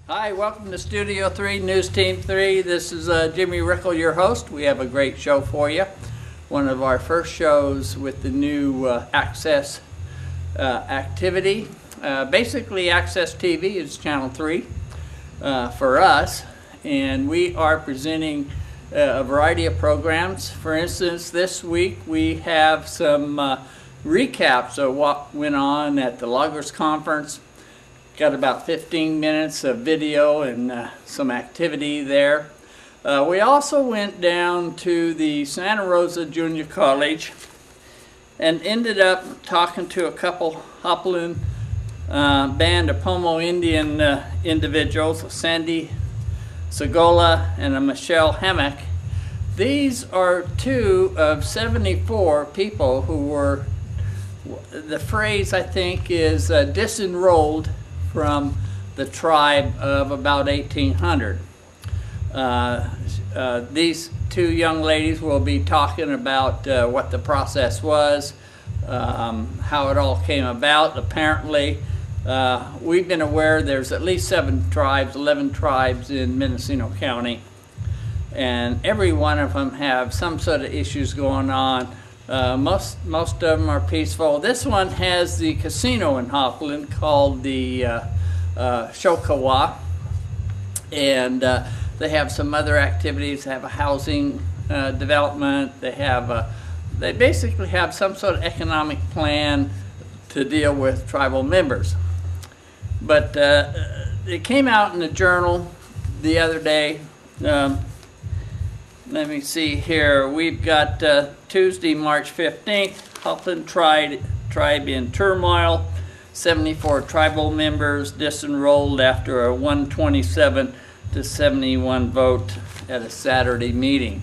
Hi, welcome to Studio 3, News Team 3. This is Jimmy Rickle, your host. We have a great show for you. One of our first shows with the new Access activity. Basically, Access TV is Channel 3 for us, and we are presenting a variety of programs. For instance, this week we have some recaps of what went on at the Loggers Conference. Got about 15 minutes of video and some activity there. We also went down to the Santa Rosa Junior College and ended up talking to a couple Hopland band of Pomo Indian individuals, Sandy Segola and Michelle Hammock. These are two of 74 people who were, the phrase I think is disenrolled from the tribe of about 1800. These two young ladies will be talking about what the process was, how it all came about. Apparently, we've been aware there's at least 11 tribes in Mendocino County, and every one of them have some sort of issues going on. Most of them are peaceful. This one has the casino in Hopland called the Shokawa, and they have some other activities. They have a housing development. They basically have some sort of economic plan to deal with tribal members. But it came out in the journal the other day. Let me see here. We've got Tuesday, March 15th, Hopland Tribe in turmoil. 74 tribal members disenrolled after a 127 to 71 vote at a Saturday meeting.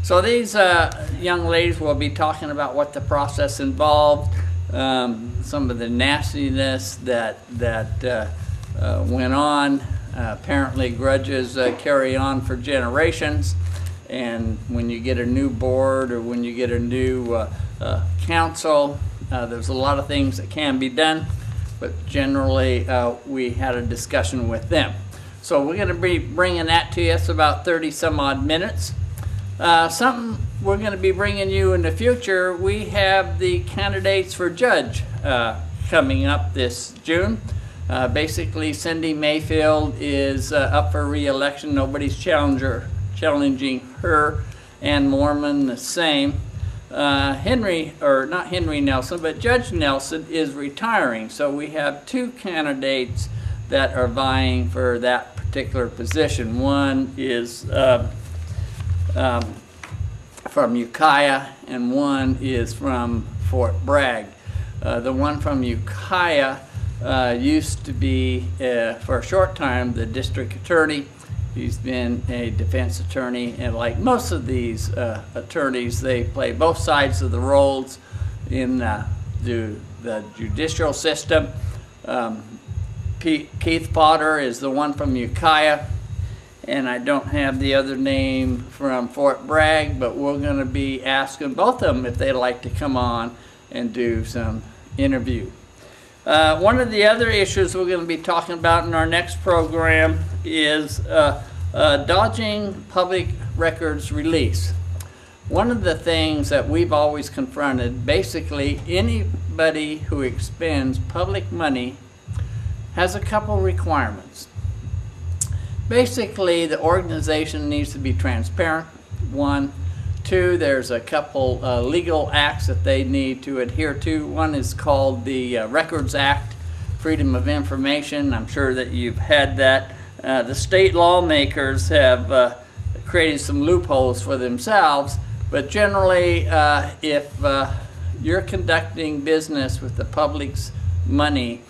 So these young ladies will be talking about what the process involved, some of the nastiness that went on. Apparently grudges carry on for generations. And when you get a new board or when you get a new council, there's a lot of things that can be done, but generally we had a discussion with them. So we're going to be bringing that to you. It's about 30 some odd minutes. Something we're going to be bringing you in the future, we have the candidates for judge coming up this June. Basically, Cindy Mayfield is up for re-election. Nobody's challenging her, and Mormon the same. Not Henry Nelson, but Judge Nelson is retiring. So we have two candidates that are vying for that particular position. One is from Ukiah, and one is from Fort Bragg. The one from Ukiah used to be, for a short time, the district attorney. He's been a defense attorney, and like most of these attorneys, they play both sides of the roles in the judicial system. Keith Potter is the one from Ukiah, and I don't have the other name from Fort Bragg, but we're going to be asking both of them if they'd like to come on and do some interview. One of the other issues we're going to be talking about in our next program is dodging public records release. One of the things that we've always confronted, basically anybody who expends public money has a couple requirements. Basically, the organization needs to be transparent, one. Two, there's a couple legal acts that they need to adhere to. One is called the Records Act, Freedom of Information. I'm sure that you've had that. The state lawmakers have created some loopholes for themselves, but generally if you're conducting business with the public's money,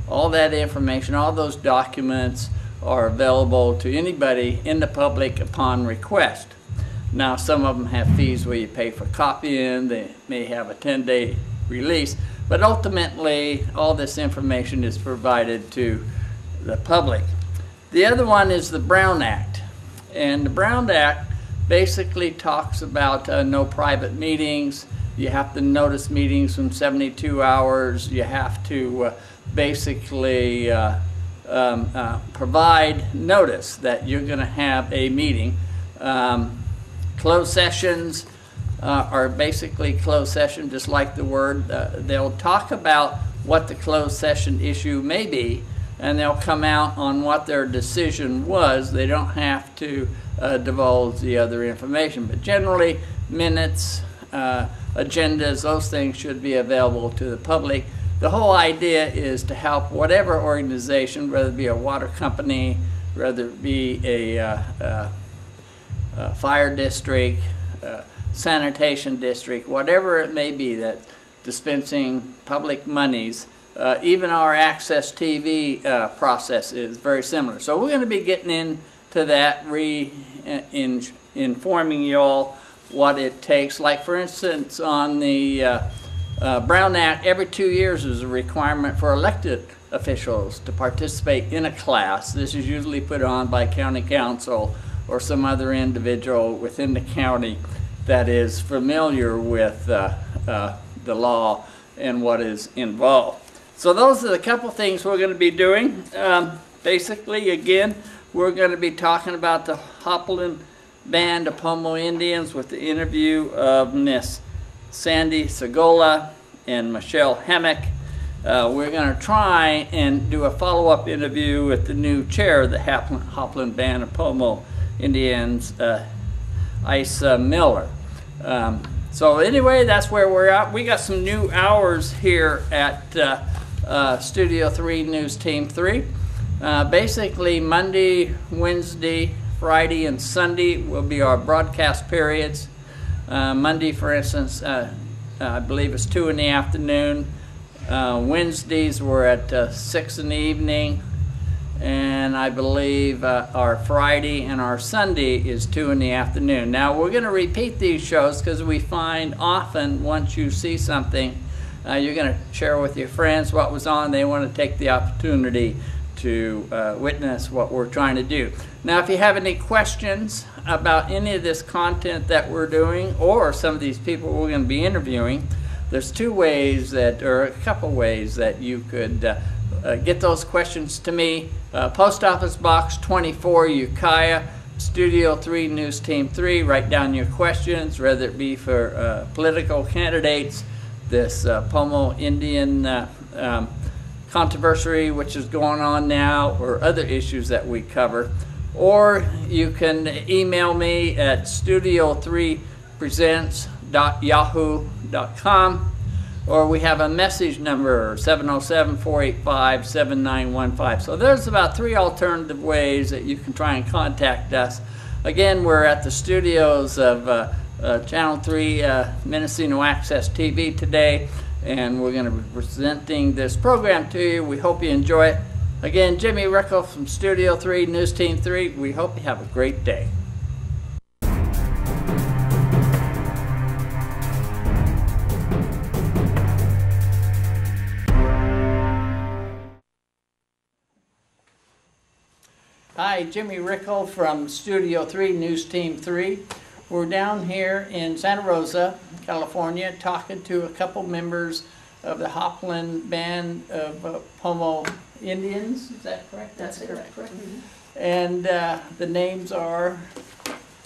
all that information, all those documents are available to anybody in the public upon request. Now, some of them have fees where you pay for copying. They may have a 10-day release, but ultimately all this information is provided to the public. The other one is the Brown Act, and the Brown Act basically talks about no private meetings. You have to notice meetings in 72 hours. You have to basically provide notice that you're going to have a meeting. Closed sessions are basically closed session, just like the word. They'll talk about what the closed session issue may be, and they'll come out on what their decision was. They don't have to divulge the other information, but generally minutes, agendas, those things should be available to the public. The whole idea is to help whatever organization, whether it be a water company, whether it be a fire district, sanitation district, whatever it may be, that dispensing public monies. Even our Access TV process is very similar. So we're going to be getting into that, informing you all what it takes. Like for instance, on the Brown Act, every 2 years is a requirement for elected officials to participate in a class. This is usually put on by county council or some other individual within the county that is familiar with the law and what is involved. So those are the couple things we're going to be doing. Basically, again, we're going to be talking about the Hopland Band of Pomo Indians with the interview of Miss Sandy Segola and Michelle Hammock. We're going to try and do a follow-up interview with the new chair of the Hopland Band of Pomo Indians, Isa Miller. So anyway, that's where we're at. We got some new hours here at Studio 3 News Team 3. Basically, Monday, Wednesday, Friday, and Sunday will be our broadcast periods. Monday, for instance, I believe it's 2 in the afternoon. Wednesdays we're at 6 in the evening. And I believe our Friday and our Sunday is 2 in the afternoon. Now we're going to repeat these shows because we find often once you see something, you're going to share with your friends what was on. They want to take the opportunity to witness what we're trying to do. Now if you have any questions about any of this content that we're doing or some of these people we're going to be interviewing, there's two ways that, or a couple ways that you could get those questions to me. Post Office Box 24, Ukiah, Studio 3 News Team 3. Write down your questions, whether it be for political candidates, this Pomo Indian controversy which is going on now, or other issues that we cover. Or you can email me at studio3presents.yahoo.com, or we have a message number, 707-485-7915. So there's about 3 alternative ways that you can try and contact us. Again, we're at the studios of Channel 3 Mendocino Access TV today, and we're going to be presenting this program to you. We hope you enjoy it. Again, Jimmy Rickle from Studio 3 News Team 3. We hope you have a great day. Hi, Jimmy Rickle from Studio 3 News Team 3. We're down here in Santa Rosa, California, talking to a couple members of the Hopland Band of Pomo Indians. Is that correct? That's correct. Mm-hmm. And the names are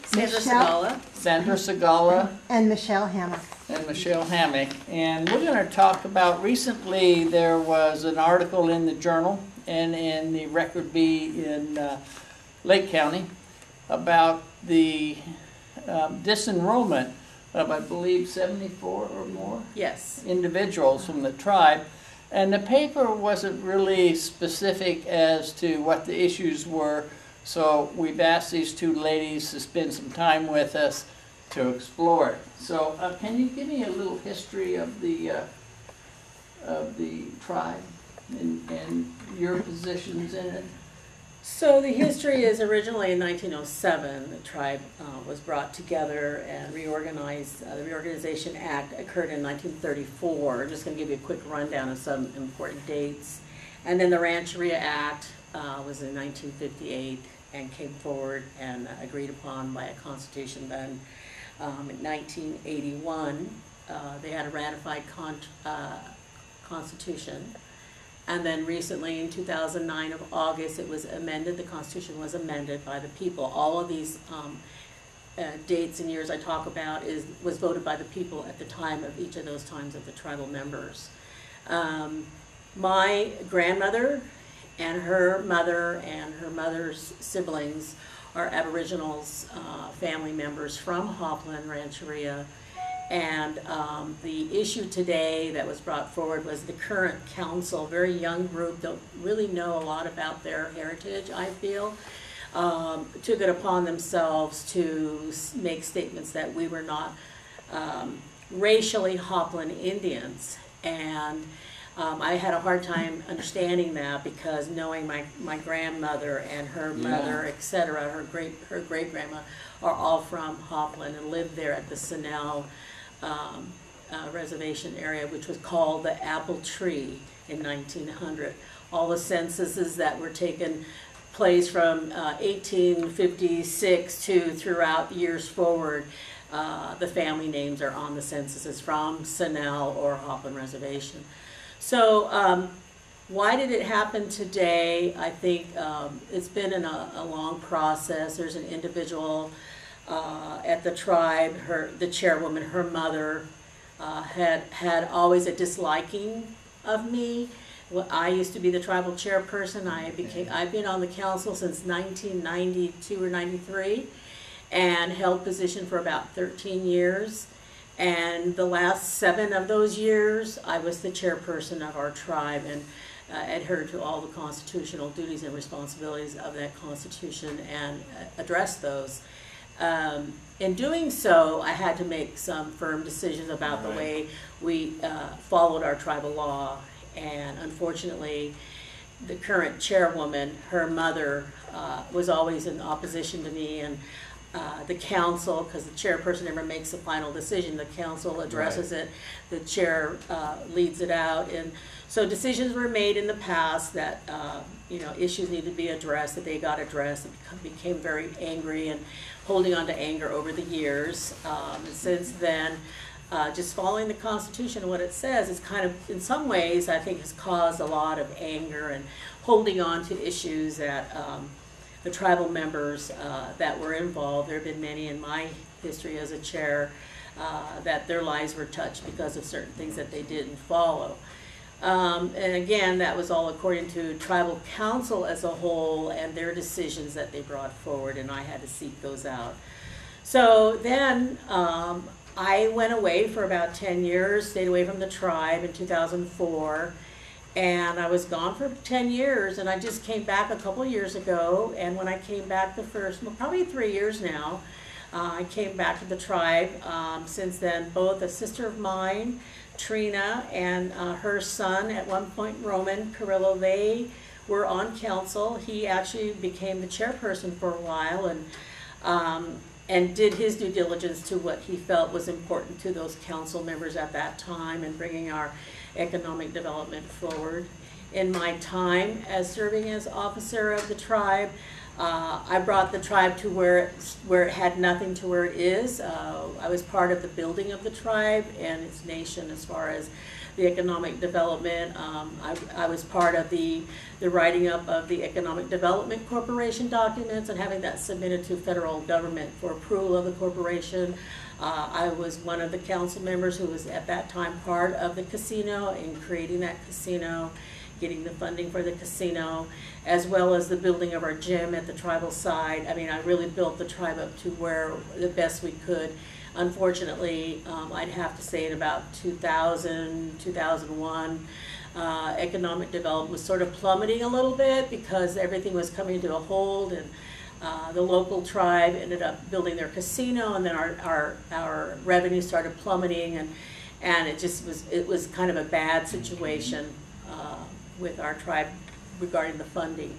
Sandra Segola. Sandra Segola. And Michelle Hammock. And Michelle Hammock. And we're going to talk about, recently there was an article in the Journal and in the Record Bee in Lake County about the disenrollment of, I believe, 74 or more individuals from the tribe. And the paper wasn't really specific as to what the issues were, so we've asked these two ladies to spend some time with us to explore it. So can you give me a little history of the tribe and your positions in it? So the history is originally in 1907, the tribe was brought together and reorganized. The Reorganization Act occurred in 1934. I'm just going to give you a quick rundown of some important dates. And then the Rancheria Act was in 1958 and came forward and agreed upon by a constitution then. In 1981, they had a ratified constitution. And then recently in 2009 of August, it was amended, the Constitution was amended by the people. All of these dates and years I talk about was voted by the people at the time of each of those times of the tribal members. My grandmother and her mother's siblings are Aboriginals, family members from Hopland Rancheria. And the issue today that was brought forward was the current council, very young group, don't really know a lot about their heritage, I feel, took it upon themselves to make statements that we were not racially Hopland Indians. And I had a hard time understanding that, because knowing my grandmother and her mother, etc., her great grandma, are all from Hopland and lived there at the Senell reservation area, which was called the Apple Tree in 1900. All the censuses that were taken place from 1856 to throughout years forward, the family names are on the censuses from Senell or Hopland Reservation. So why did it happen today? I think it's been a long process. There's an individual at the tribe, the chairwoman, her mother, had always a disliking of me. Well, I used to be the tribal chairperson. I've been on the council since 1992 or 93 and held position for about 13 years. And the last 7 of those years, I was the chairperson of our tribe and adhered to all the constitutional duties and responsibilities of that constitution and addressed those. In doing so, I had to make some firm decisions about the way we followed our tribal law. And unfortunately, the current chairwoman, her mother, was always in opposition to me, and the council, because the chairperson never makes the final decision, the council addresses it, the chair leads it out. And so decisions were made in the past that issues needed to be addressed, that they got addressed. It became very angry and holding on to anger over the years. And since then, just following the Constitution and what it says is kind of, in some ways, I think has caused a lot of anger and holding on to issues that the tribal members that were involved. There have been many in my history as a chair that their lives were touched because of certain things that they didn't follow. And again, that was all according to tribal council as a whole and their decisions that they brought forward, and I had to seek those out. So then I went away for about 10 years, stayed away from the tribe in 2004, and I was gone for 10 years, and I just came back a couple years ago. And when I came back probably 3 years now, I came back to the tribe. Since then, both a sister of mine, Trina, and her son, at one point Roman Carrillo, they were on council. He actually became the chairperson for a while, and did his due diligence to what he felt was important to those council members at that time and bringing our economic development forward. In my time as serving as officer of the tribe, I brought the tribe to where it had nothing to where it is. I was part of the building of the tribe and its nation as far as the economic development. I was part of the writing up of the Economic Development Corporation documents and having that submitted to federal government for approval of the corporation. I was one of the council members who was at that time part of the casino in creating that casino, getting the funding for the casino, as well as the building of our gym at the tribal side. I mean, I really built the tribe up to where the best we could. Unfortunately, I'd have to say in about 2000, 2001, economic development was sort of plummeting a little bit because everything was coming to a hold, and the local tribe ended up building their casino, and then our revenue started plummeting, and it was kind of a bad situation with our tribe regarding the funding.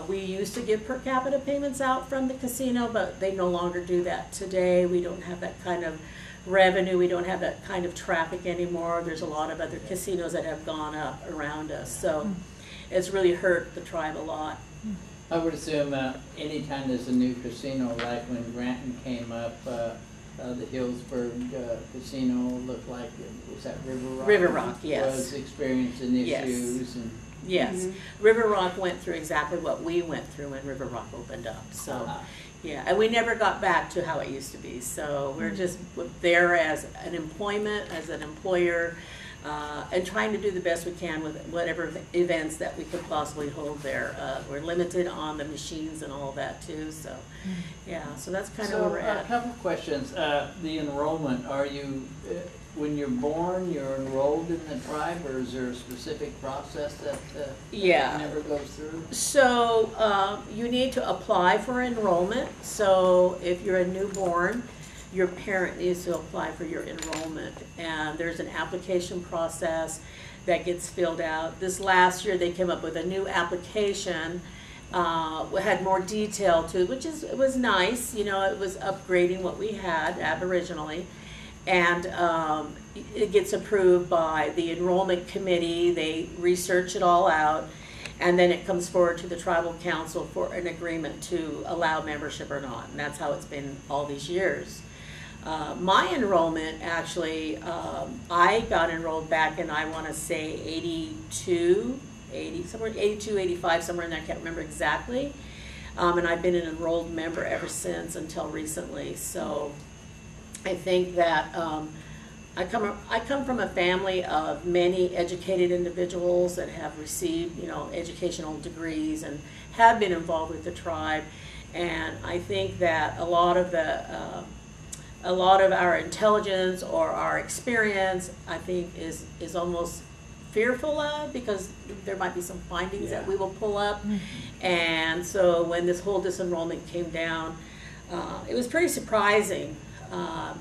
We used to give per capita payments out from the casino, but they no longer do that today. We don't have that kind of revenue. We don't have that kind of traffic anymore. There's a lot of other casinos that have gone up around us. So it's really hurt the tribe a lot. I would assume anytime there's a new casino, like when Granton came up, the Hillsburg casino looked like, was that River Rock? River Rock, yes. Was experiencing issues and. Yes, River Rock went through exactly what we went through when River Rock opened up. So, yeah, and we never got back to how it used to be. So we're just there as an employment, as an employer, and trying to do the best we can with whatever events that we could possibly hold there. We're limited on the machines and all that too. So, yeah, so that's kind of where we're at. A couple of questions. The enrollment, are you, when you're born, you're enrolled in the tribe, or is there a specific process that never goes through? So you need to apply for enrollment. So if you're a newborn, your parent needs to apply for your enrollment, and there's an application process that gets filled out. This last year they came up with a new application, had more detail to it, which it was nice. You know, it was upgrading what we had originally. And it gets approved by the enrollment committee. They research it all out, and then it comes forward to the tribal council for an agreement to allow membership or not. And that's how it's been all these years. My enrollment, actually, I got enrolled back in, I want to say 82, 85, somewhere in there, I can't remember exactly. And I've been an enrolled member ever since until recently. So I think that I come from a family of many educated individuals that have received, you know, educational degrees and have been involved with the tribe, and I think that a lot of our intelligence or our experience, I think, is almost fearful of, because there might be some findings that we will pull up. And so when this whole disenrollment came down, it was pretty surprising.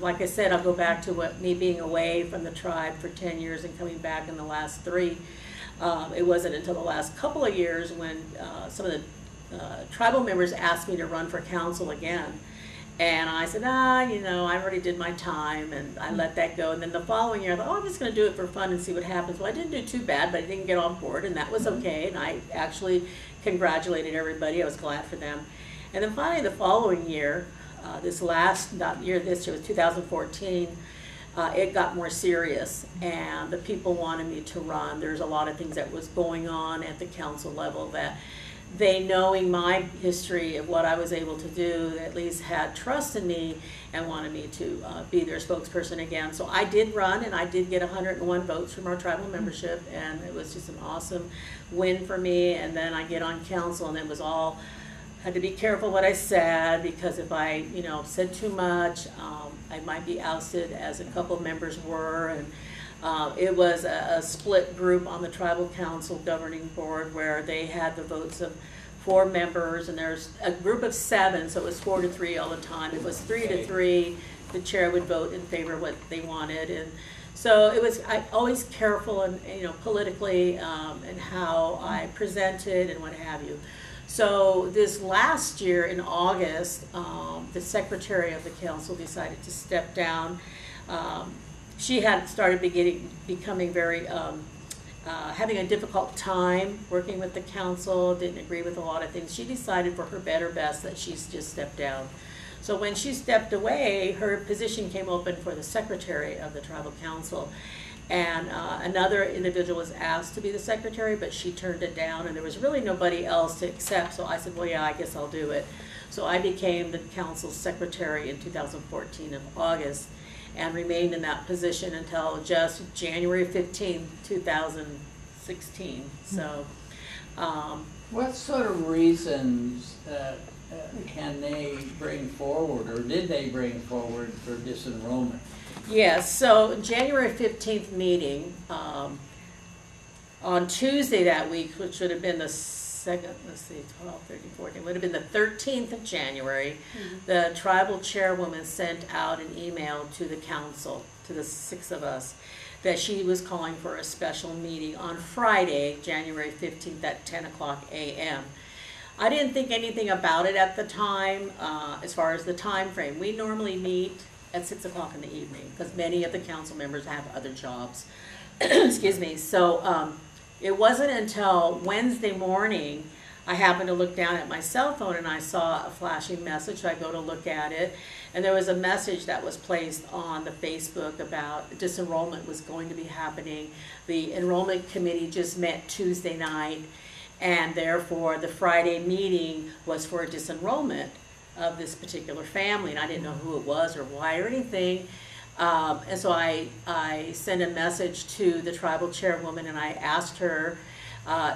Like I said, I'll go back to me being away from the tribe for 10 years and coming back in the last 3. It wasn't until the last couple of years when some of the tribal members asked me to run for council again. And I said, you know, I already did my time, and I let that go. And then the following year, I thought, I'm just going to do it for fun and see what happens. Well, I didn't do too bad, but I didn't get on board, and that was okay. And I actually congratulated everybody. I was glad for them. And then finally, the following year, this year was 2014, it got more serious, and the people wanted me to run. There's a lot of things that was going on at the council level that they, knowing my history of what I was able to do, at least had trust in me and wanted me to be their spokesperson again. So I did run, and I did get 101 votes from our tribal membership, and it was just an awesome win for me. And then I get on council, and it was all, had to be careful what I said, because if I, you know, said too much, I might be ousted, as a couple of members were. And it was a split group on the tribal council governing board, where they had the votes of 4 members, and there's a group of 7, so it was 4 to 3 all the time. It was 3 to 3. The chair would vote in favor of what they wanted, and so it was. I always careful, and you know, politically, and how I presented and what have you. So this last year in August, the secretary of the council decided to step down. She had started becoming very, having a difficult time working with the council, didn't agree with a lot of things. She decided for her better best that she's just stepped down. So when she stepped away, her position came open for the secretary of the tribal council. And another individual was asked to be the secretary, but she turned it down, and there was really nobody else to accept. So I said, well, yeah, I guess I'll do it. So I became the council's secretary in 2014 in August, and remained in that position until just January 15, 2016. So, what sort of reasons can they bring forward, or did they bring forward, for disenrollment? Yes, so January 15th meeting, on Tuesday that week, which would have been the second, let's see, 12, 13, 14, would have been the 13th of January, the tribal chairwoman sent out an email to the council, to the 6 of us, that she was calling for a special meeting on Friday, January 15th at 10 o'clock a.m. I didn't think anything about it at the time, as far as the time frame. We normally meet at 6 o'clock in the evening, because many of the council members have other jobs. Excuse me. So it wasn't until Wednesday morning I happened to look down at my cell phone and I saw a flashing message. So I go to look at it, and there was a message that was placed on the Facebook about disenrollment was going to be happening. The enrollment committee just met Tuesday night, and therefore the Friday meeting was for a disenrollment of this particular family, and I didn't know who it was or why or anything. And so I sent a message to the tribal chairwoman, and I asked her,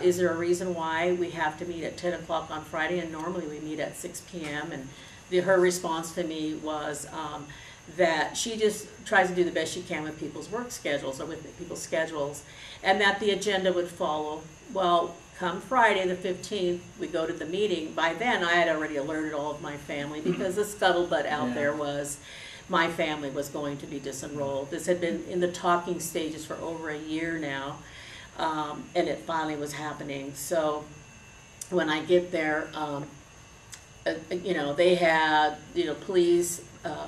is there a reason why we have to meet at 10 o'clock on Friday, and normally we meet at 6 p.m.? And her response to me was that she just tries to do the best she can with people's work schedules or with people's schedules, and that the agenda would follow. Well, come Friday the 15th, we go to the meeting. By then, I had already alerted all of my family, because the scuttlebutt out there was my family was going to be disenrolled. This had been in the talking stages for over a year now, and it finally was happening. So when I get there, you know, they had, you know, police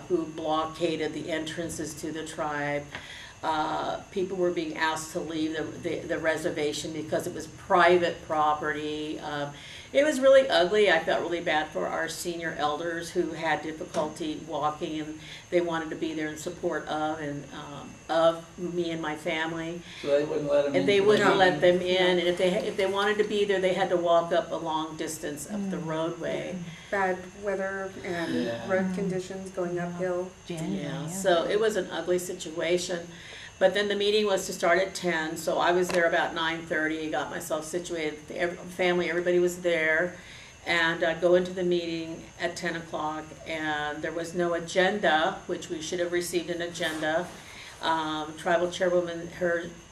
who blockaded the entrances to the tribe. People were being asked to leave the reservation because it was private property. It was really ugly. I felt really bad for our senior elders who had difficulty walking, and they wanted to be there in support of me and my family. So they wouldn't let them in. And they wouldn't let them in. And if they wanted to be there, they had to walk up a long distance up the roadway. Bad weather and road conditions going uphill. Yeah, so it was an ugly situation. But then the meeting was to start at 10, so I was there about 9:30, got myself situated, family, everybody was there, and I go into the meeting at 10 o'clock, and there was no agenda, which we should have received an agenda. Tribal chairwoman,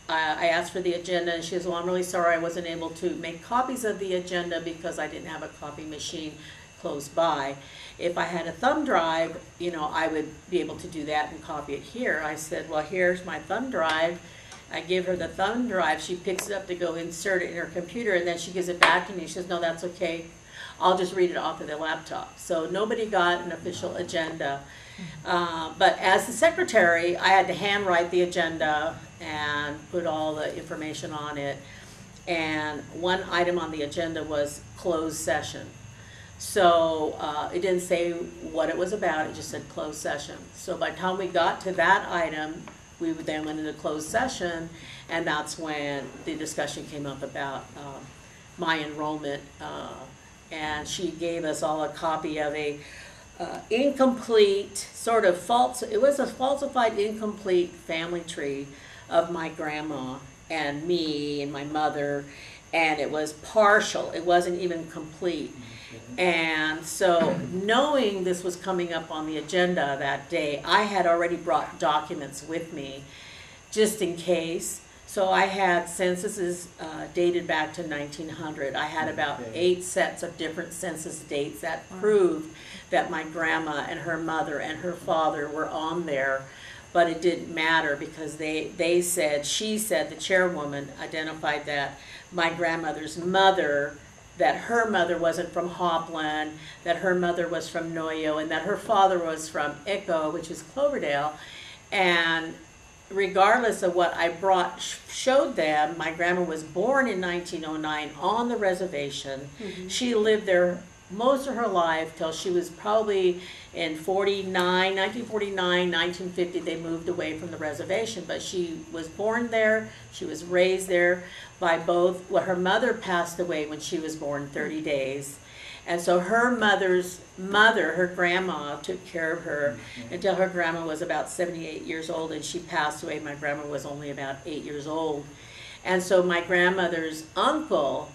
I asked for the agenda, and she says, well, I'm really sorry I wasn't able to make copies of the agenda because I didn't have a copy machine close by. If I had a thumb drive, you know, I would be able to do that and copy it here. I said, well, here's my thumb drive. I give her the thumb drive. She picks it up to go insert it in her computer, and then she gives it back to me. She says, no, that's okay. I'll just read it off of the laptop. So nobody got an official agenda. But as the secretary, I had to handwrite the agenda and put all the information on it. And one item on the agenda was closed session. So it didn't say what it was about, it just said closed session. So by the time we got to that item, we then went into closed session, and that's when the discussion came up about my enrollment. And she gave us all a copy of a incomplete, sort of false, it was a falsified incomplete family tree of my grandma and me and my mother, and it was partial, it wasn't even complete. And so, knowing this was coming up on the agenda that day, I had already brought documents with me, just in case. So I had censuses dated back to 1900. I had about 8 sets of different census dates that proved that my grandma and her mother and her father were on there. But it didn't matter, because she said, the chairwoman identified that my grandmother's mother, that her mother wasn't from Hopland, that her mother was from Noyo, and that her father was from Echo, which is Cloverdale. And regardless of what I brought, showed them, my grandma was born in 1909 on the reservation. She lived there most of her life till she was probably in 1949, 1950, they moved away from the reservation. But she was born there, she was raised there by both, well, her mother passed away when she was born 30 days. And so her mother's mother, her grandma, took care of her until her grandma was about 78 years old, and she passed away. My grandma was only about 8 years old. And so my grandmother's uncle,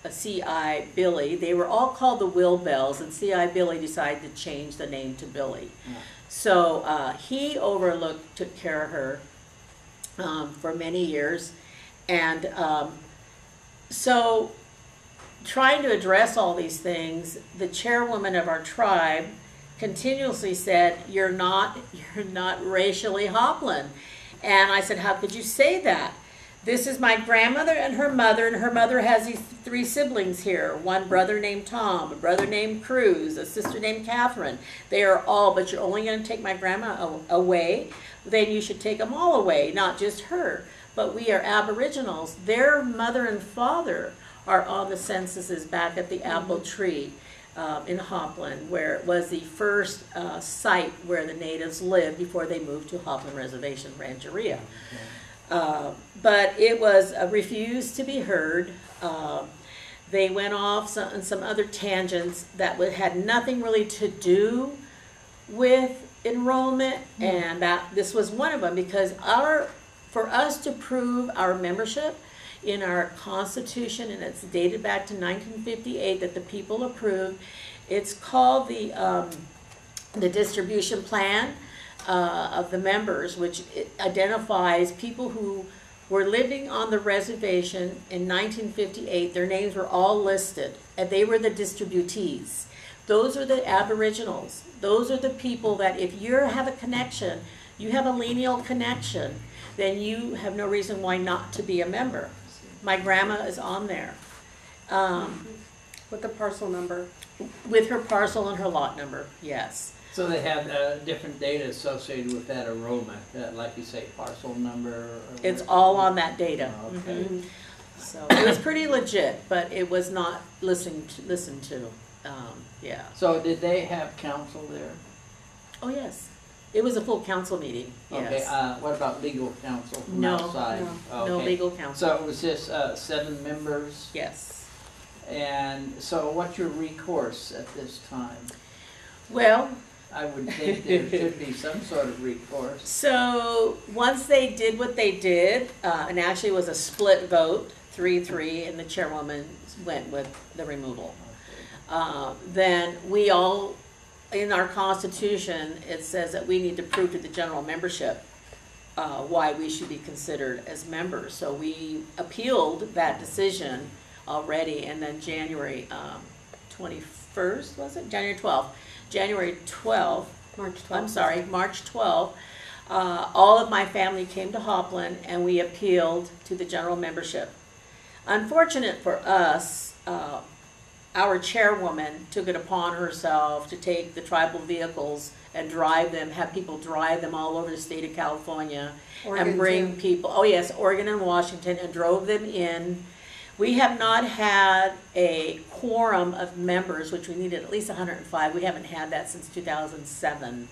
C.I. Billy, they were all called the Wilbells, and C.I. Billy decided to change the name to Billy. So he took care of her for many years. And so trying to address all these things, the chairwoman of our tribe continuously said, you're not racially Hopland. And I said, how could you say that? This is my grandmother and her mother has these 3 siblings here. One brother named Tom, a brother named Cruz, a sister named Catherine. They are all, but you're only going to take my grandma away? Then you should take them all away, not just her. But we are Aboriginals. Their mother and father are on the censuses back at the Apple Tree in Hopland, where it was the first site where the natives lived before they moved to Hopland Reservation, Rancheria. But it was refused to be heard. They went off on some other tangents that had nothing really to do with enrollment, and this was one of them, because for us to prove our membership in our Constitution, and it's dated back to 1958 that the people approved, it's called the distribution plan of the members, which identifies people who were living on the reservation in 1958. Their names were all listed, and they were the distributees. Those are the Aboriginals. Those are the people that if you have a connection, you have a lineal connection, then you have no reason why not to be a member. My grandma is on there. With the parcel number. With her parcel and her lot number, yes. So they have different data associated with that enrollment, like you say, parcel number? It's all on that data. Oh, okay. Mm-hmm. So it was pretty legit, but it was not listened to. Yeah. So did they have council there? Oh, yes. It was a full council meeting, yes. Okay, what about legal counsel from No, outside? no, Okay. no legal counsel. So it was just 7 members? Yes. And so what's your recourse at this time? Well, I would think there should be some sort of recourse. so once they did what they did, and actually it was a split vote, 3-3, and the chairwoman went with the removal. Then we all, in our Constitution, it says that we need to prove to the general membership why we should be considered as members. So we appealed that decision already, and then January 21st, was it? January 12th. January 12th, March 12th. I'm sorry, March 12th, all of my family came to Hopland, and we appealed to the general membership. Unfortunate for us, our chairwoman took it upon herself to take the tribal vehicles and drive them, have people drive them all over the state of California, Oregon and bring too. people, oh yes, Oregon and Washington, and drove them in. We have not had a quorum of members, which we needed at least 105. We haven't had that since 2007.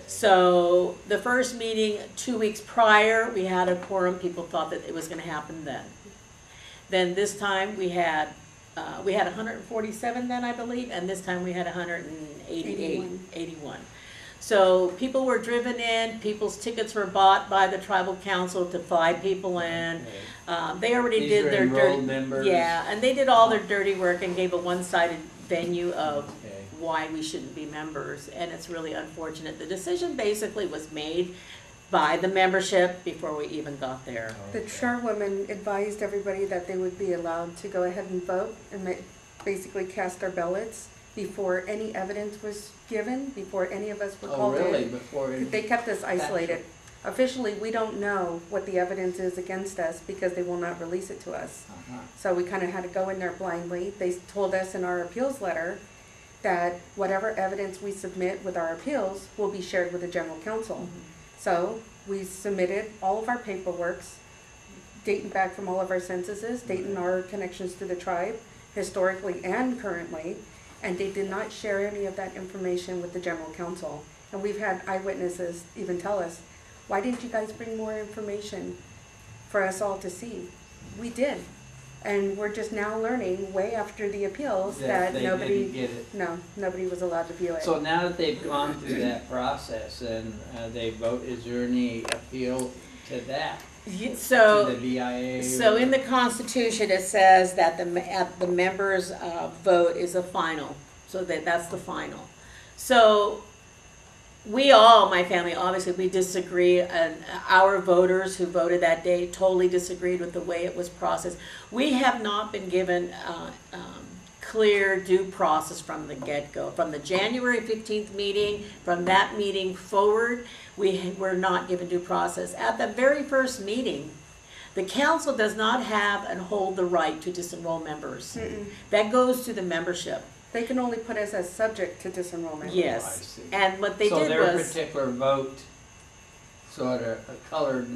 So the first meeting 2 weeks prior, we had a quorum. People thought that it was going to happen then. Then this time we had 147 then, I believe, and this time we had 81. So people were driven in, people's tickets were bought by the tribal council to fly people in. They already These did are their enrolled dirty, members? yeah, and they did all their dirty work and gave a one-sided venue of Okay. why we shouldn't be members, and it's really unfortunate. The decision basically was made by the membership before we even got there. The chairwoman advised everybody that they would be allowed to go ahead and vote and basically cast their ballots before any evidence was given, before any of us were Oh, called really? in. Before it- They kept us isolated. Officially, we don't know what the evidence is against us because they will not release it to us. Uh-huh. So we kind of had to go in there blindly. They told us in our appeals letter that whatever evidence we submit with our appeals will be shared with the general counsel. So we submitted all of our paperworks, dating back from all of our censuses, dating our connections to the tribe, historically and currently, and they did not share any of that information with the general counsel. And we've had eyewitnesses even tell us, why didn't you guys bring more information for us all to see? We did. And we're just now learning, way after the appeals, that they nobody, didn't get it. no, nobody was allowed to view it. So now that they've gone through that process and they vote, is there any appeal to that? To the So, BIA? so in the Constitution, it says that the members' vote is a final, so that's the final. So we all, my family, obviously, we disagree, and our voters who voted that day totally disagreed with the way it was processed. We have not been given clear due process from the get-go. From the January 15th meeting, from that meeting forward, we were not given due process. At the very first meeting, the council does not have and hold the right to disenroll members. That goes to the membership. They can only put us as subject to disenrollment. Yes, Oh, I see. and what they So did their was, particular vote sort of colored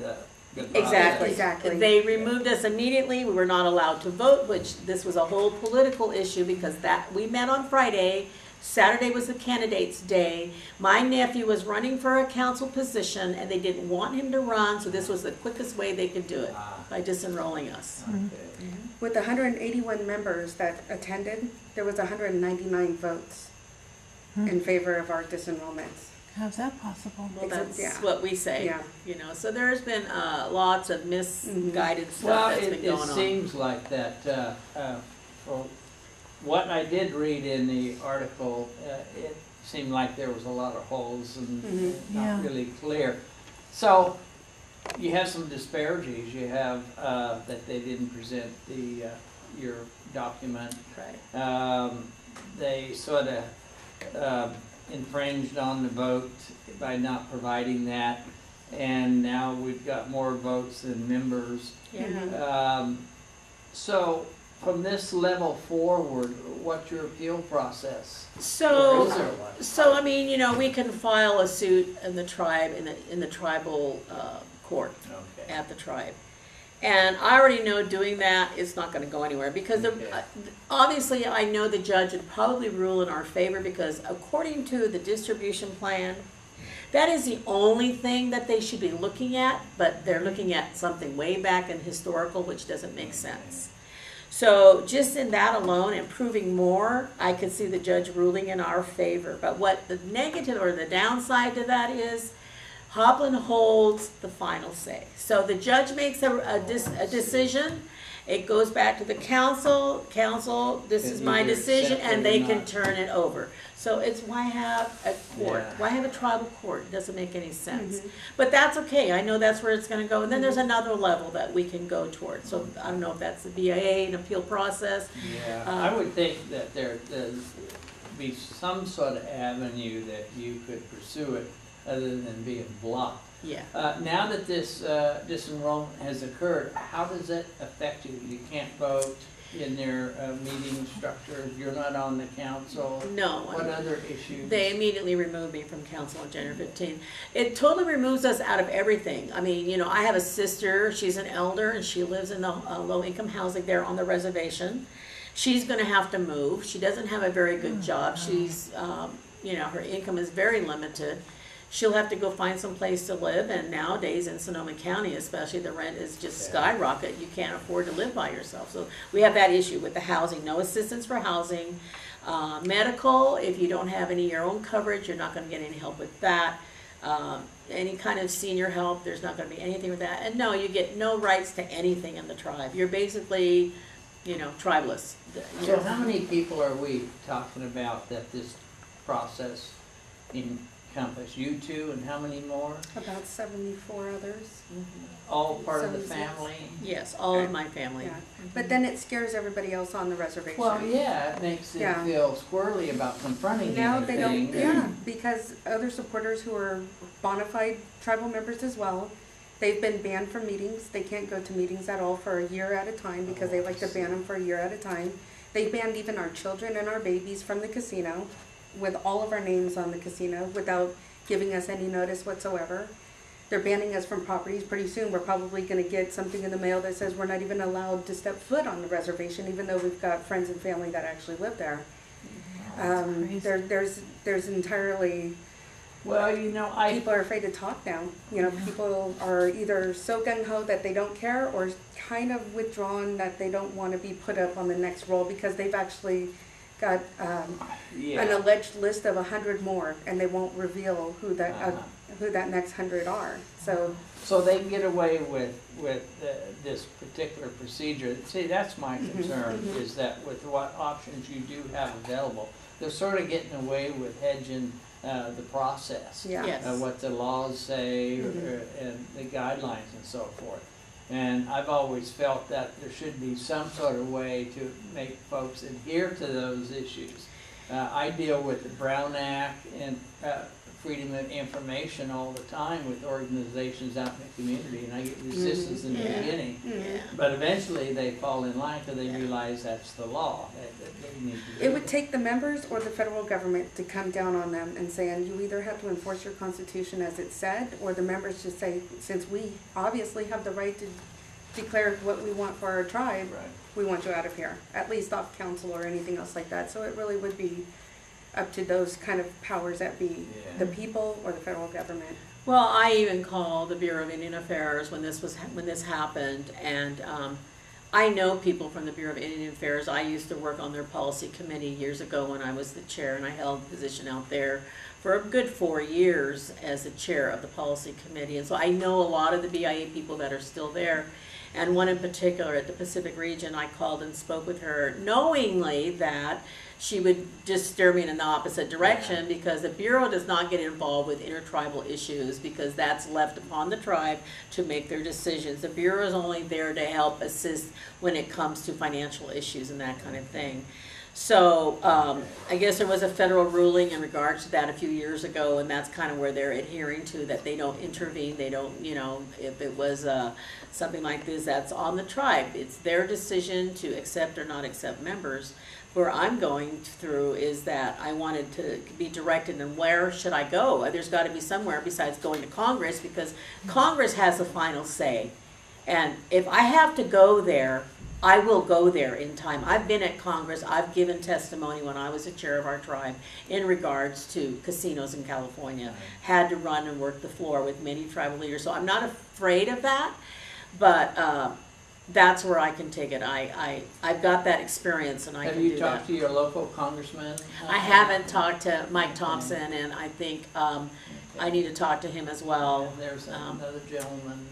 goodbye. Exactly. They removed us immediately. We were not allowed to vote, which this was a whole political issue because that we met on Friday. Saturday was the candidates' day. My nephew was running for a council position and they didn't want him to run, so this was the quickest way they could do it, by disenrolling us. Okay. With 181 members that attended, there was 199 votes in favor of our disenrollments. How's that possible? Well, that's Yeah. what we say, Yeah. you know. So there's been lots of misguided stuff Well, that's been it going on. seems like that, for what I did read in the article, it seemed like there was a lot of holes and not Yeah. really clear. So, you have some disparities. You have that they didn't present your document. Right. They sort of infringed on the vote by not providing that, and now we've got more votes than members. Yeah. So, from this level forward, what's your appeal process? Or So, is there one? so I mean, you know, we can file a suit in the tribe, in the tribal court Okay. at the tribe. And I already know doing that is not gonna go anywhere because Okay. obviously I know the judge would probably rule in our favor because according to the distribution plan, that is the only thing that they should be looking at, but they're looking at something way back in historical, which doesn't make sense. So just in that alone and proving more, I could see the judge ruling in our favor. But what the negative or the downside to that is, Hopland holds the final say. So the judge makes a decision, it goes back to the council, this is And my either decision, accept it and or they can not. turn it over. So it's why have a court? Yeah. Why have a tribal court? It doesn't make any sense. But that's okay, I know that's where it's gonna go. And then there's another level that we can go towards. So I don't know if that's the BIA, an appeal process. Yeah, I would think that there'd be some sort of avenue that you could pursue it other than being blocked. Yeah. Now that this disenrollment has occurred, how does it affect you? You can't vote in their meeting structure, you're not on the council? No. What other issues? They immediately removed me from council on January 15th. It totally removes us out of everything. I mean, you know, I have a sister, she's an elder, and she lives in the low-income housing there on the reservation. She's gonna have to move. She doesn't have a very good job. She's, you know, her income is very limited. She'll have to go find some place to live, and nowadays in Sonoma County especially, the rent is just skyrocket. You can't afford to live by yourself. So we have that issue with the housing, no assistance for housing. Medical, if you don't have any of your own coverage, you're not gonna get any help with that. Any kind of senior help, there's not gonna be anything with that. And no, you get no rights to anything in the tribe. You're basically, you know, tribeless. You So know. how many people are we talking about that this process encompass? You two and how many more? About 74 others. All part of the 76. family? Yes, all of my family. Yeah. But then it scares everybody else on the reservation. Well, yeah, it makes it Yeah. feel squirrely about confronting Now they don't, anything. yeah, because other supporters who are bona fide tribal members as well, they've been banned from meetings. They can't go to meetings at all for a year at a time because they like to ban them for a year at a time. They banned even our children and our babies from the casino with all of our names on the casino without giving us any notice whatsoever. They're banning us from properties. Pretty soon we're probably going to get something in the mail that says we're not even allowed to step foot on the reservation even though we've got friends and family that actually live there. There's entirely, Well, you know, people are afraid to talk now. You know, people are either so gung-ho that they don't care or kind of withdrawn that they don't want to be put up on the next roll because they've actually got an alleged list of 100 more and they won't reveal who that next 100 are. So they can get away with this particular procedure. See, that's my concern, is that with what options you do have available, they're sort of getting away with hedging the process. Yeah. Yes. What the laws say and the guidelines and so forth. And I've always felt that there should be some sort of way to make folks adhere to those issues. I deal with the Brown Act and freedom of information all the time with organizations out in the community, and I get resistance in the beginning. Yeah. But eventually they fall in line because they realize that's the law. That they need to do It would take the members or the federal government to come down on them and say, and you either have to enforce your constitution as it said, or the members just say, since we obviously have the right to declare what we want for our tribe, Right. we want you out of here, at least off council or anything else like that. So it really would be up to those kind of powers that be, Yeah. the people or the federal government. Well, I even called the Bureau of Indian Affairs when this happened, and I know people from the Bureau of Indian Affairs. I used to work on their policy committee years ago when I was the chair, and I held the position out there for a good 4 years as the chair of the policy committee. And so I know a lot of the BIA people that are still there. And one in particular at the Pacific region, I called and spoke with her knowingly that she would just steer me in the opposite direction, because the Bureau does not get involved with intertribal issues, because that's left upon the tribe to make their decisions. The Bureau is only there to help assist when it comes to financial issues and that kind of thing. So I guess there was a federal ruling in regards to that a few years ago, and that's kind of where they're adhering to, that they don't intervene. They don't, you know, if it was something like this, that's on the tribe. It's their decision to accept or not accept members. Where I'm going through is that I wanted to be directed in where should I go. There's got to be somewhere besides going to Congress, because Congress has the final say. And if I have to go there, I will go there in time. I've been at Congress. I've given testimony when I was the chair of our tribe in regards to casinos in California. Had to run and work the floor with many tribal leaders. So I'm not afraid of that, but that's where I can take it. I've got that experience, and I can do that. Have you talked to your local congressman? I haven't talked to Mike Thompson, and I think I need to talk to him as well. And there's another gentleman.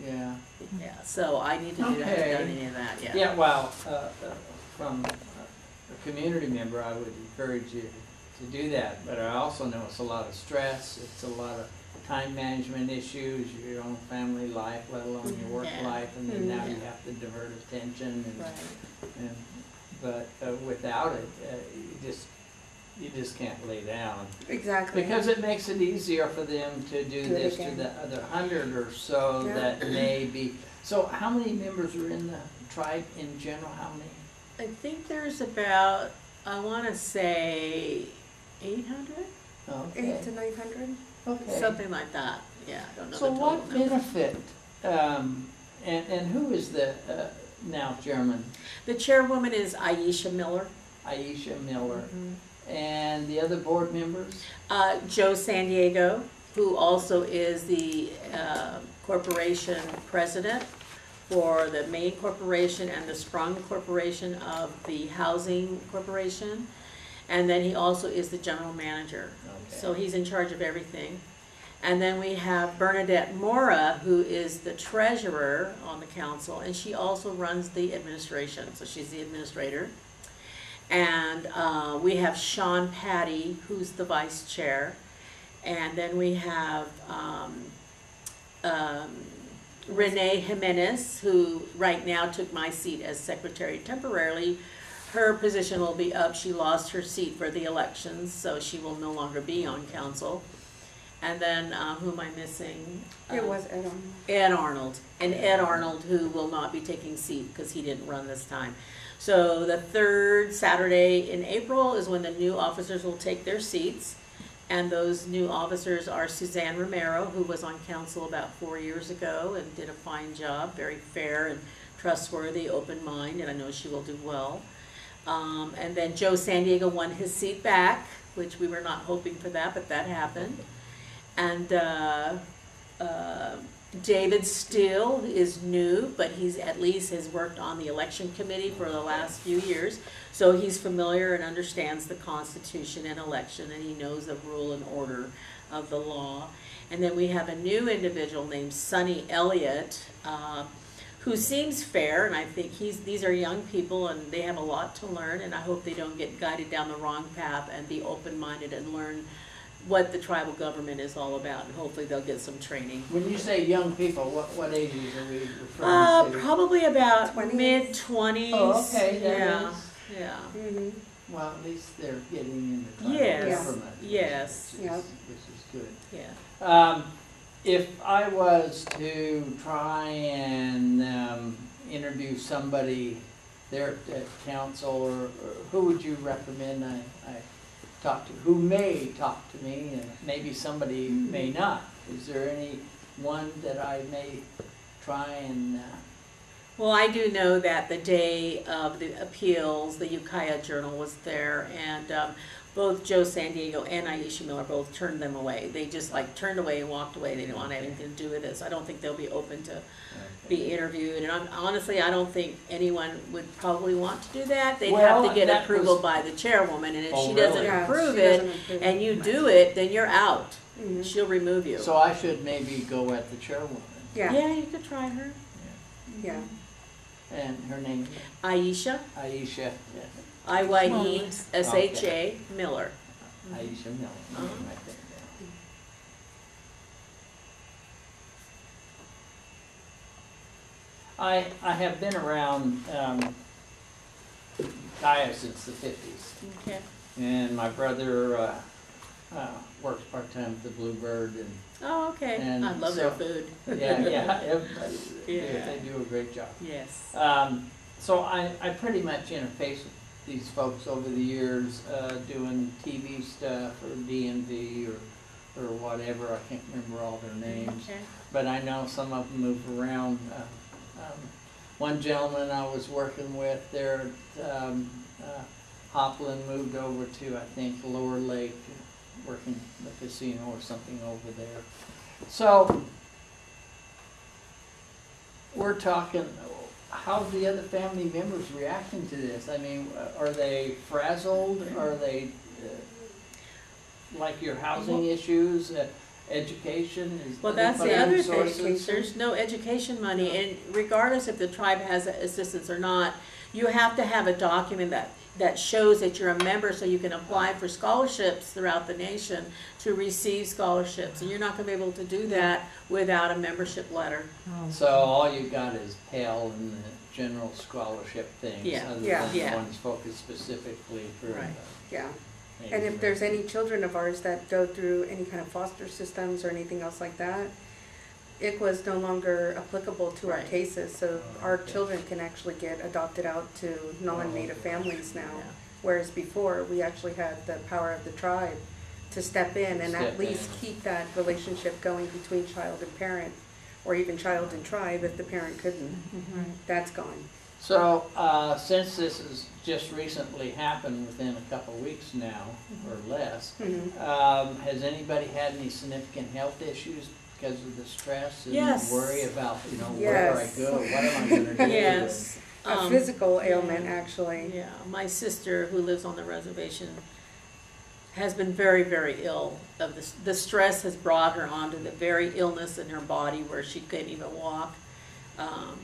Yeah. Yeah, so I need to do that. I haven't done any of that yet. Yeah, well, from a community member, I would encourage you to do that. But I also know it's a lot of stress. It's a lot of time management issues, your own family life, let alone your work life, and then now you have to divert attention. And, but without it, you just can't lay down. Exactly. Because it makes it easier for them to do this to the other 100 or so that may be. So how many members are in the tribe in general? How many? I think there's about, I want to say 800? Okay. 800 to 900. Okay. Something like that. Yeah, I don't know. So the total what number. benefit, and who is the now chairman? The chairwoman is Aisha Miller. Aisha Miller. And the other board members? Joe San Diego, who also is the corporation president for the Maine Corporation and the Sprung Corporation of the Housing Corporation. And then he also is the general manager. Okay. So he's in charge of everything. And then we have Bernadette Mora, who is the treasurer on the council, and she also runs the administration. So she's the administrator. And we have Sean Patty, who's the vice chair. And then we have Renee Jimenez, who right now took my seat as secretary temporarily. Her position will be up. She lost her seat for the elections, so she will no longer be on council. And then, who am I missing? It was Ed Arnold. Ed Arnold. And Ed Arnold, who will not be taking seat because he didn't run this time. So the third Saturday in April is when the new officers will take their seats. And those new officers are Suzanne Romero, who was on council about 4 years ago and did a fine job, very fair and trustworthy, open mind, and I know she will do well. And then Joe San Diego won his seat back, which we were not hoping for that, but that happened. And David Steele is new, but he's at least has worked on the election committee for the last few years. So he's familiar and understands the Constitution and election, and he knows the rule and order of the law. And then we have a new individual named Sonny Elliott, who seems fair, and I think these are young people and they have a lot to learn, and I hope they don't get guided down the wrong path and be open-minded and learn what the tribal government is all about, and hopefully they'll get some training. When you say young people, what ages are we referring to? Probably about 20s? mid-20s. Oh, okay, yeah. Yeah. Mhm. Well, at least they're getting in the tribal Yes. government. Yes. Which is, Yep. which is good. Yeah. If I was to try and interview somebody there at council, or who would you recommend I talk to, who may talk to me, and maybe somebody may not? Is there any one that I may try and Well, I do know that the day of the appeals, the Ukiah Journal was there, and both Joe San Diego and Aisha Miller both turned them away. They just like turned away and walked away. They didn't want anything to do with this. I don't think they'll be open to be interviewed, and honestly, I don't think anyone would probably want to do that. They'd have to get approval by the chairwoman, and if she doesn't Yeah, approve she it, doesn't approve and it. you do it, then you're out. Mhm. She'll remove you. So I should maybe go at the chairwoman. Yeah, Yeah, you could try her. yeah. And her name is Aisha, Aisha. Iysha Miller. Aisha Miller. Uh-huh. Right there. I have been around Kaya since the 50s, Okay. and my brother works part-time at the Bluebird, and Oh, okay. And I love their so- food. yeah, everybody, Yeah. they do a great job. Yes. So I pretty much interface with these folks over the years, doing TV stuff or DMV or whatever. I can't remember all their names, Okay. but I know some of them move around. One gentleman I was working with there at Hopland moved over to, I think, Lower Lake, working the casino or something over there. So we're talking, how's the other family members reacting to this? I mean, are they frazzled? Are they like your housing issues, education? Is Well, that's the anybody other in thing. sources? There's no education money, and regardless if the tribe has assistance or not, you have to have a document that shows that you're a member, so you can apply for scholarships throughout the nation to receive scholarships. And you're not going to be able to do that without a membership letter. So all you got is Pell and the general scholarship things, Yeah. other Yeah. than Yeah. the ones focused specifically for. Right. Yeah, Native and if there's American. any children of ours that go through any kind of foster systems or anything else like that, ICWA is no longer applicable to our Right. cases, so our Okay. children can actually get adopted out to non-native families now. Yeah. Whereas before, we actually had the power of the tribe to step in and Step at least in. keep that relationship going between child and parent, or even child and tribe if the parent couldn't. That's gone. So, since this has just recently happened within a couple of weeks now, or less, has anybody had any significant health issues because of the stress and Yes. worry about, where do I Yes. go, what am I gonna do? Yes. A physical ailment, actually. Yeah, my sister who lives on the reservation has been very, very ill of this. The stress has brought her onto the very illness in her body where she couldn't even walk.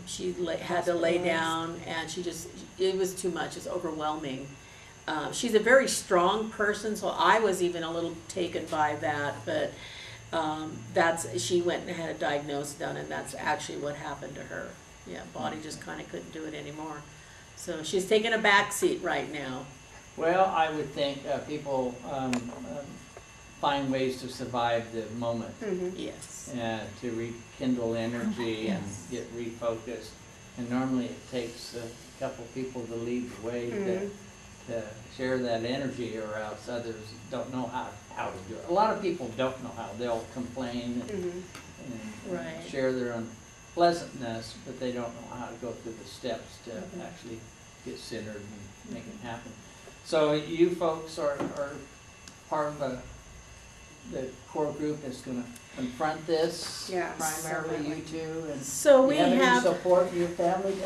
She had to lay down, and it was too much. It's overwhelming. She's a very strong person, so I was even a little taken by that, but she went and had a diagnosis done, and that's actually what happened to her. Yeah, body just kind of couldn't do it anymore. So she's taking a back seat right now. Well, I would think people find ways to survive the moment, Yes. to rekindle energy and Yes. get refocused. And normally it takes a couple people to lead the way to share that energy, or else others don't know how to do it. A lot of people don't know how. They'll complain and Right. share their unpleasantness, but they don't know how to go through the steps to actually get centered and make it happen. So you folks are part of the core group that's going to confront this, Yeah. primarily you two, and So we you have any have, support in your family?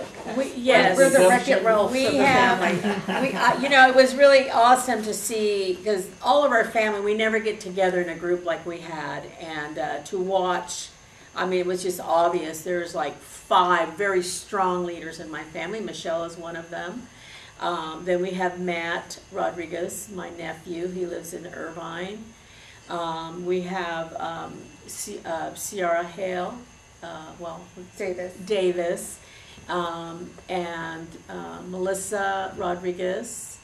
yes. We're the wreck-it ralphs We of the have, family. it was really awesome to see, because all of our family, we never get together in a group like we had, and to watch, it was just obvious. There's like 5 very strong leaders in my family. Michelle is one of them. Then we have Matt Rodriguez, my nephew. He lives in Irvine. We have Ciara Hale, Davis. Davis. and Melissa Rodriguez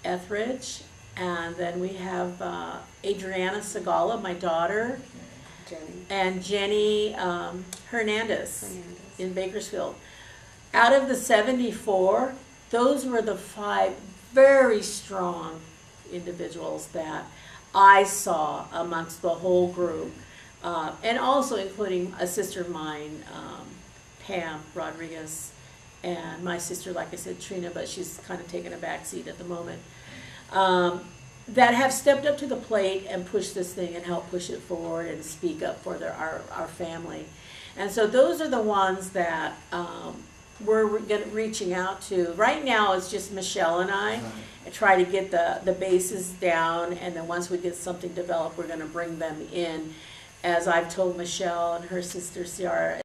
Etheridge, and then we have Adriana Segala, my daughter, Jenny. and Jenny Hernandez in Bakersfield. Out of the 74, those were the 5 very strong individuals that I saw amongst the whole group, and also including a sister of mine, Pam Rodriguez, and my sister, like I said, Trina, but she's kind of taking a back seat at the moment, that have stepped up to the plate and pushed this thing and helped push it forward and speak up for our family. And so those are the ones that we're reaching out to. Right now it's just Michelle and I try to get the bases down, and then once we get something developed, we're going to bring them in, as I've told Michelle and her sister Ciara.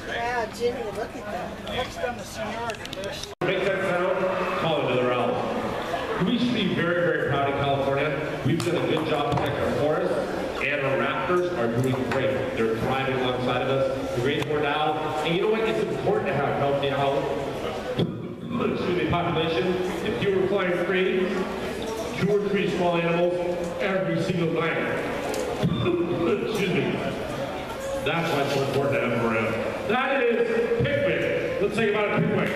Wow, Jimmy, look at that. Next on the seniority list. Make that sound, call it another album. We should be very, very proud of California. We've done a good job protecting our forests, and our raptors are doing great. They're thriving alongside of us. The great more now. And you know what? It's important to have healthy population. If you were flying free, 2 or 3 small animals every single night. Excuse me. That's why it's so important to have them around. That is picnic. Let's think about a picnic.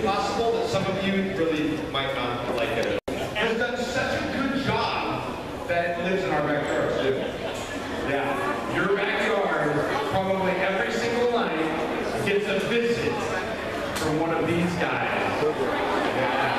Possible that some of you really might not like it. Has done such a good job that it lives in our backyards too. Yeah, your backyard, probably every single night, gets a visit from one of these guys. Yeah.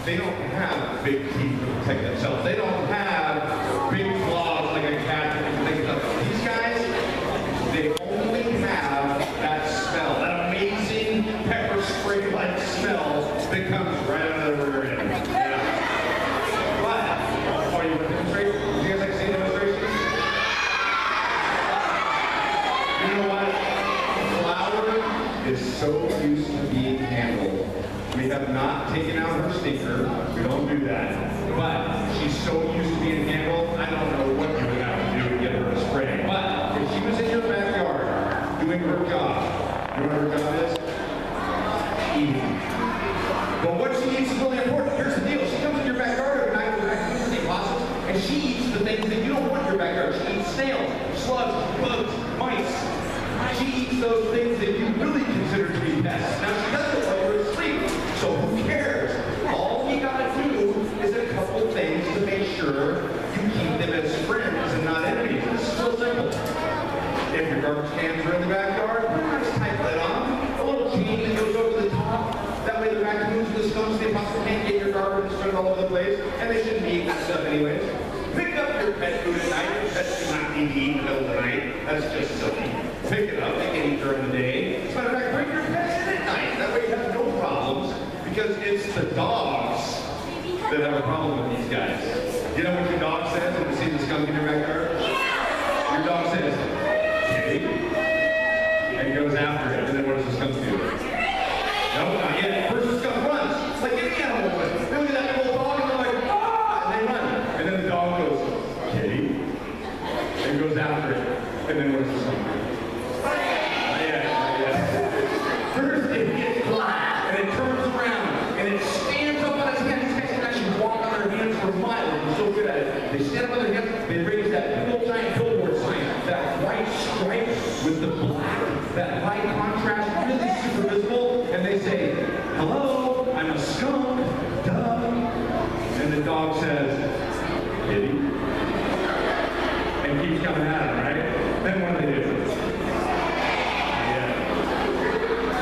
They don't have big teeth to protect themselves. They don't have big claws like a cat that can protect themselves. These guys, they only have that smell, that amazing pepper spray-like smell that comes right out of their rear end. Yeah. But, you want to demonstrate? Do you guys like to see a demonstration? You know what? Flower is so used to being handled. We have not taken out her stinker. We don't do that. But she's so used to being handled, I don't know what you would have to do to get her a spray. But if she was in your backyard doing her job, you know what her job is? Eating. But what she eats is really important. Here's the deal. She comes in your backyard every night with raccoons and possums, and she eats the things that you don't want in your backyard. She eats snails, slugs, bugs, mice. She eats those things that you really consider to be pests. Now she does it while you're asleep. So who cares? All we gotta do is a couple things to make sure you keep them as friends and not enemies. This is so simple. have your pet food at night. Your pet should not need to eat in the middle of the night. That's just silly. Pick it up. They can eat during the day. As a matter of fact, bring your pets in at night. That way you have no problems, because it's the dogs that have a problem with these guys. You know what your dog says when you see the skunk in your backyard? Your dog says, "Kitty," and goes after it. And then what does the skunk do? No, not yet. First the skunk runs, like any animal would. They look at that little dog and they're like, "Ah!" And they run. And then the dog goes, "Kitty," and goes after it. And then what does the skunk do? Not yet, not yet. First it gets black, and it turns around, and it stands up on its hands. These guys can actually walk on their hands for miles. They're so good at it. They stand up on their hands, they raise that big old giant billboard sign, that white stripe with the black, that light contrast, really super visible, and they say, "Hello, I'm a skunk, duh." And the dog says, "Kitty," and keeps coming at him, right? Then what do they do? Yeah.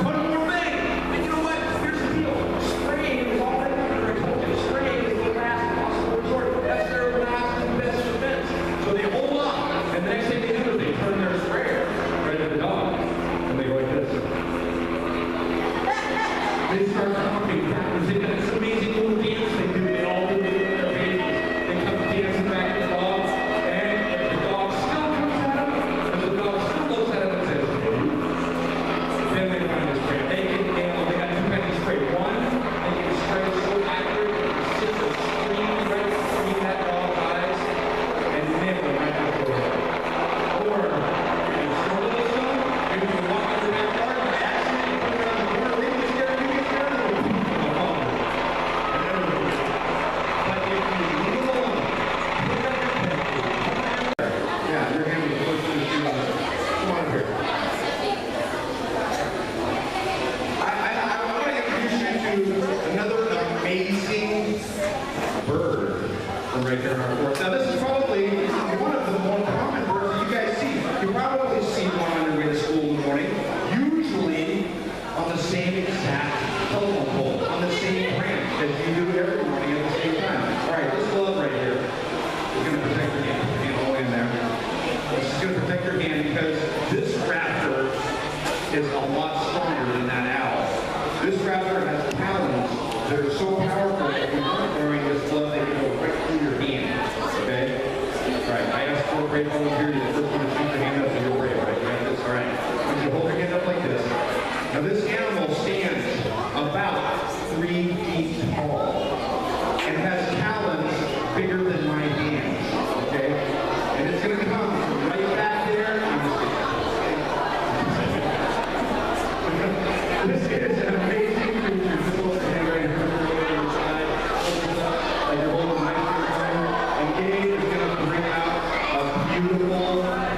One more thing, and you know what? Here's the deal. Spraying is all right under. I told you, spraying is the last possible resort. That's their last and best defense. So they hold on, and the next thing they do is they turn their sprayer right at the dog, and they go like this. They start pumping backwards. They've got this amazing little dance they do. They all do it with their babies. They come dancing back at the dog, and if the dog still comes at them, and the dog still looks at them and says, "Kitty," then they find the spray. They got two kinds of spray. One, they can spray so accurate that it sits a screen right between that dog's eyes and nail them right out the door. Or, if it's still a little skunk, maybe you walk in the backyard and accidentally put it around the corner, they get scared, you get scared, and they'll poof on the phone. And everybody gets it. But if you leave it alone, pick up your pet food, yeah, your hand is close to the shoe. Come on up here. I want to introduce you to another amazing bird from right there in our forest. Now, this is probably one of the more common birds that you guys see. You probably see one on your way to school in the morning, usually on the same exact telephone pole, on the same branch as you do every morning at the same time. All right, this glove right here is going to protect your hand. Put your hand all in there. This is going to protect your hand because this raptor is a lot stronger than that owl. This raptor has talons that are so powerful that when you're wearing this glove, they can go right through your hand. Okay? All right, I asked for a brave volunteer. You're the first one to shoot your hand up, so you're brave, right? You got this? All right. I want you to hold your hand up like this. Now, this animal stands about 3 feet tall and has talons bigger than my hand. Okay? And it's going to come from right back there. I'm just kidding. This is an amazing creature. Just hold the hand right here. Over the side. Like you're holding an ice cream cone. And Gabe is going to bring out a beautiful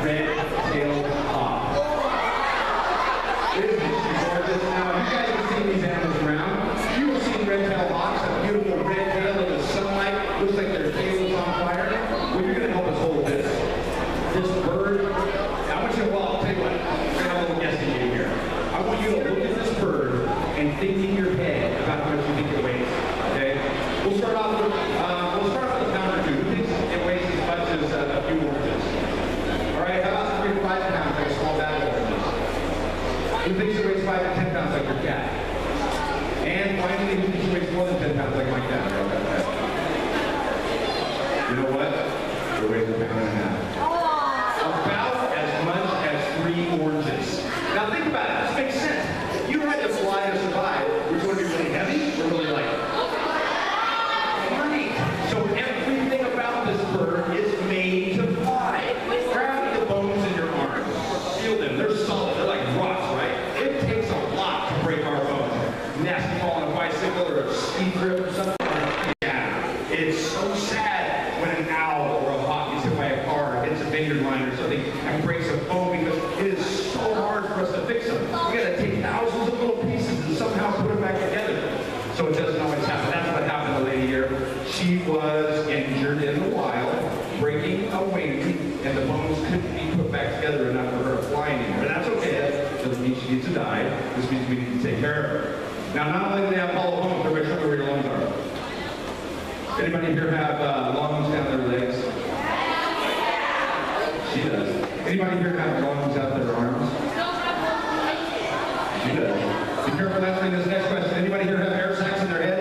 red-tailed hawk. Isn't she gorgeous? Now, you guys have seen these animals around. You've seen red-tailed hawks, a beautiful red tail in the sunlight. Looks like their tail is on fire. Well, you're going to help us hold this. This bird. I want you to, well, I'll tell you what. We're going to have a little guessing game here. I want you to look at this bird and think in your head about how much you think it weighs. Okay? We'll start off with a pound or two. Who thinks it weighs as much as a few oranges? All right, how about 3 to 5 pounds, like a small bag of oranges? Who thinks it weighs 5 to 10 pounds, like your cat? And finally, who thinks it weighs more than 10 pounds, like my cat? You know what? It weighs a pound and a half. About as much as 3 oranges. Now think about it. This makes sense. If you had to fly to survive, would you want to be really heavy or really light? Right. So everything about this bird is made to fly. Grab the bones in your arm. Feel them. They're solid. They're like rocks, right? It takes a lot to break our bones. Nasty fall on a bicycle or a ski trip or something. Yeah. It's so sad when an owl or a hawk gets hit by a car or hits a vineyard line or something and breaks a bone because it is so hard for us to fix them. We gotta take thousands of little pieces and somehow put them back together. So it doesn't always happen. That's what happened to the lady here. She was injured in the wild, breaking a wing, and the bones couldn't be put back together enough for her to fly anymore. But that's okay. That doesn't mean she needs to die. This means we need to take care of her. Now, not only do they have hollow bones, everybody show me where your lungs are. Anybody here have lungs down their legs? She does. Anybody here have lungs out their arms? She does. Be careful answering this next question. Anybody here have air sacs in their head?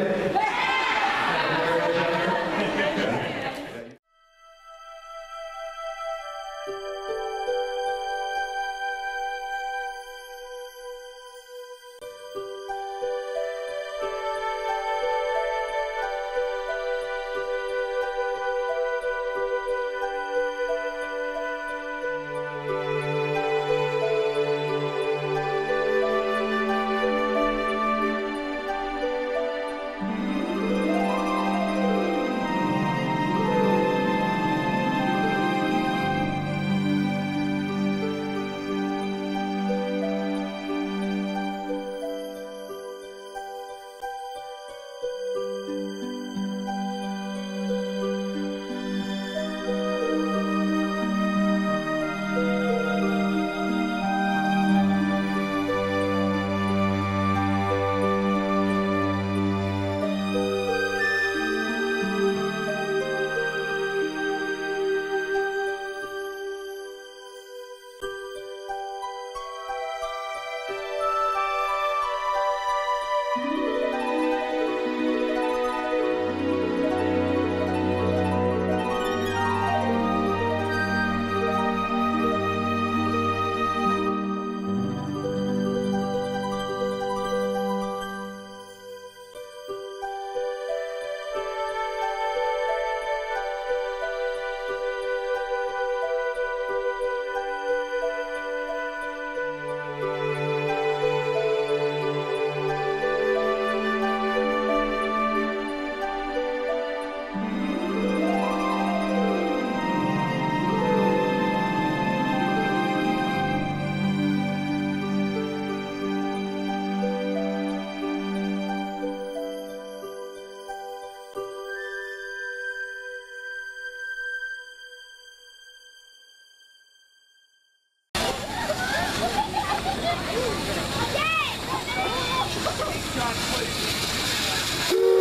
Shot, please.